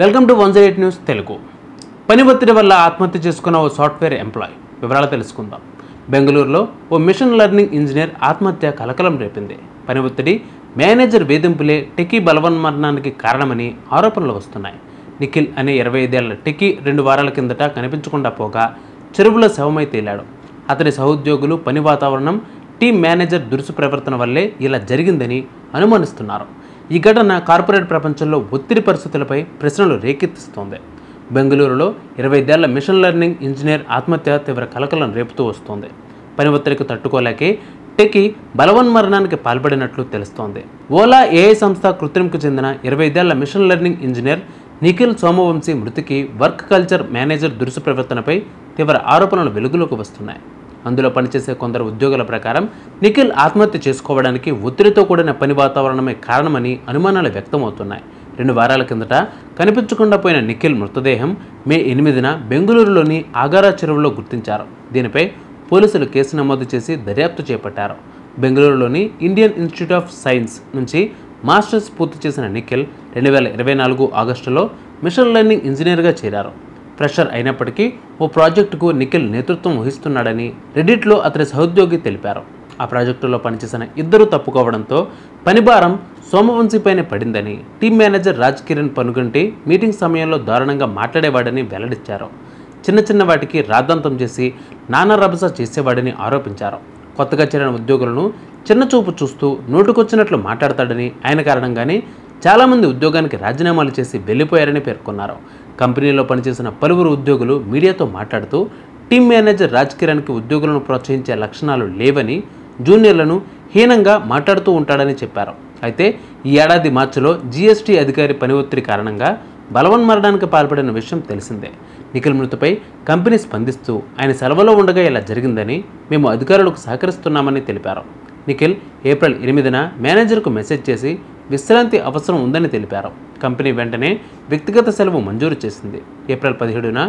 Welcome to 108 news Telugu. పని ఒత్తిడి వల్ల ఆత్మహత్య చేసుకున్న ఓ సాఫ్ట్వేర్ ఎంప్లాయీ వివరాలు తెలుసుకుందాం. బెంగళూరులో ఓ మిషన్ లెర్నింగ్ ఇంజనీర్ ఆత్మహత్య కలకలం రేపింది. పని ఒత్తిడి, మేనేజర్ వేధింపులే టెకీ బలవన్మరణానికి కారణమని ఆరోపణలు వస్తున్నాయి. నిఖిల్ అనే 25 ఏళ్ల టెకీ 2 వారాల కిందట కనిపించకుండా పోగా చెరువులో శవమై తేలాడు. అతని సహోద్యోగులు, పని వాతావరణం, టీం మేనేజర్ దురుసు ప్రవర్తన వల్లే ఇలా జరిగిందని అనుమానిస్తున్నారు. ఈ ఘటన కార్పొరేట్ ప్రపంచంలో ఒత్తిడి పరిస్థితులపై ప్రశ్నలు రేకెత్తిస్తోంది. బెంగళూరులో 25 ఏళ్ల మిషన్ లెర్నింగ్ ఇంజనీర్ ఆత్మహత్య తీవ్ర కలకలం రేపుతూ వస్తోంది. పని ఒత్తిడికి తట్టుకోలేకే టెకీ బలవన్మరణానికి పాల్పడినట్లు తెలుస్తోంది. ఓలా ఏఐ సంస్థ కృత్రిమకు చెందిన 25 ఏళ్ల మిషన్ లెర్నింగ్ ఇంజనీర్ నిఖిల్ సోమవంశీ మృతికి వర్క్ కల్చర్, మేనేజర్ దురుసు ప్రవర్తనపై తీవ్ర ఆరోపణలు వెలుగులోకి వస్తున్నాయి. అందులో పనిచేసే కొందరు ఉద్యోగుల ప్రకారం నిఖిల్ ఆత్మహత్య చేసుకోవడానికి ఒత్తిడితో కూడిన పని వాతావరణమే కారణమని అనుమానాలు వ్యక్తమవుతున్నాయి. 2 వారాల కిందట కనిపించకుండా పోయిన నిఖిల్ మృతదేహం మే 8న బెంగళూరులోని ఆగారా చెరువులో గుర్తించారు. దీనిపై పోలీసులు కేసు నమోదు చేసి దర్యాప్తు చేపట్టారు. బెంగళూరులోని ఇండియన్ ఇన్స్టిట్యూట్ ఆఫ్ సైన్స్ నుంచి మాస్టర్స్ పూర్తి చేసిన నిఖిల్ 2024 ఆగస్టులో మిషన్ లెర్నింగ్ ఇంజనీర్గా చేరారు. ఫ్రెషర్ అయినప్పటికీ ఓ ప్రాజెక్టుకు నిఖిల్ నేతృత్వం వహిస్తున్నాడని రెడిట్లో అతని సహోద్యోగి తెలిపారు. ఆ ప్రాజెక్టులో పనిచేసిన ఇద్దరు తప్పుకోవడంతో పనిభారం సోమవంశీపైనే పడిందని, team manager Raj Kiran Panuganti meeting సమయంలో దారుణంగా మాట్లాడేవాడని వెల్లడించారు. చిన్న వాటికి రాద్ధాంతం చేసి నానా రభస చేసేవాడని ఆరోపించారు. కొత్తగా చేరిన ఉద్యోగులను చిన్నచూపు చూస్తూ నోటుకొచ్చినట్లు మాట్లాడతాడని, ఆయన కారణంగానే చాలామంది ఉద్యోగానికి రాజీనామాలు చేసి వెళ్ళిపోయారని పేర్కొన్నారు. కంపెనీలో పనిచేసిన పలువురు ఉద్యోగులు మీడియాతో మాట్లాడుతూ టీం మేనేజర్ రాజ్ కిరణ్కి ఉద్యోగులను ప్రోత్సహించే లక్షణాలు లేవని, జూనియర్లను హీనంగా మాట్లాడుతూ ఉంటాడని చెప్పారు. అయితే ఈ ఏడాది మార్చిలో జీఎస్టీ అధికారి పని ఒత్తిడి కారణంగా బలవన్మరణానికి పాల్పడిన విషయం తెలిసిందే. నిఖిల్ మృతిపై కంపెనీ స్పందిస్తూ ఆయన సెలవులో ఉండగా ఇలా జరిగిందని, మేము అధికారులకు సహకరిస్తున్నామని తెలిపారు. నిఖిల్ ఏప్రిల్ 8న మేనేజర్కు మెసేజ్ చేసి విశ్రాంతి అవసరం ఉందని తెలిపారు. కంపెనీ వెంటనే వ్యక్తిగత సెలవు మంజూరు చేసింది. ఏప్రిల్ 17న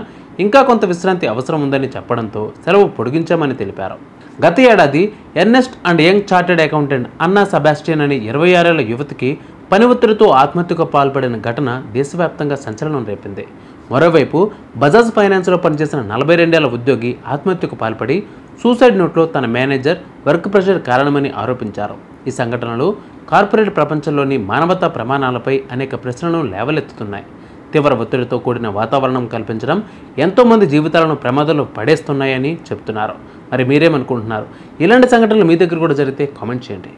ఇంకా కొంత విశ్రాంతి అవసరం ఉందని చెప్పడంతో సెలవు పొడిగించామని తెలిపారు. గత ఏడాది Ernst and Young chartered accountant Anna Sebastian అనే 26 ఏళ్ల యువతికి పని ఒత్తిడితో ఆత్మహత్యకు పాల్పడిన ఘటన దేశవ్యాప్తంగా సంచలనం రేపింది. మరోవైపు బజాజ్ ఫైనాన్స్లో పనిచేసిన 42 ఏళ్ల ఉద్యోగి ఆత్మహత్యకు పాల్పడి సూసైడ్ నోట్లో తన మేనేజర్ వర్క్ ప్రెషర్ కారణమని ఆరోపించారు. ఈ సంఘటనలు కార్పొరేట్ ప్రపంచంలోని మానవతా ప్రమాణాలపై అనేక ప్రశ్నలను లేవలెత్తుతున్నాయి. తీవ్ర ఒత్తిడితో కూడిన వాతావరణం కల్పించడం ఎంతోమంది జీవితాలను ప్రమాదంలో పడేస్తున్నాయని చెబుతున్నారు. మరి మీరేమనుకుంటున్నారు? ఇలాంటి సంఘటనలు మీ దగ్గర కూడా జరిగితే కామెంట్ చేయండి.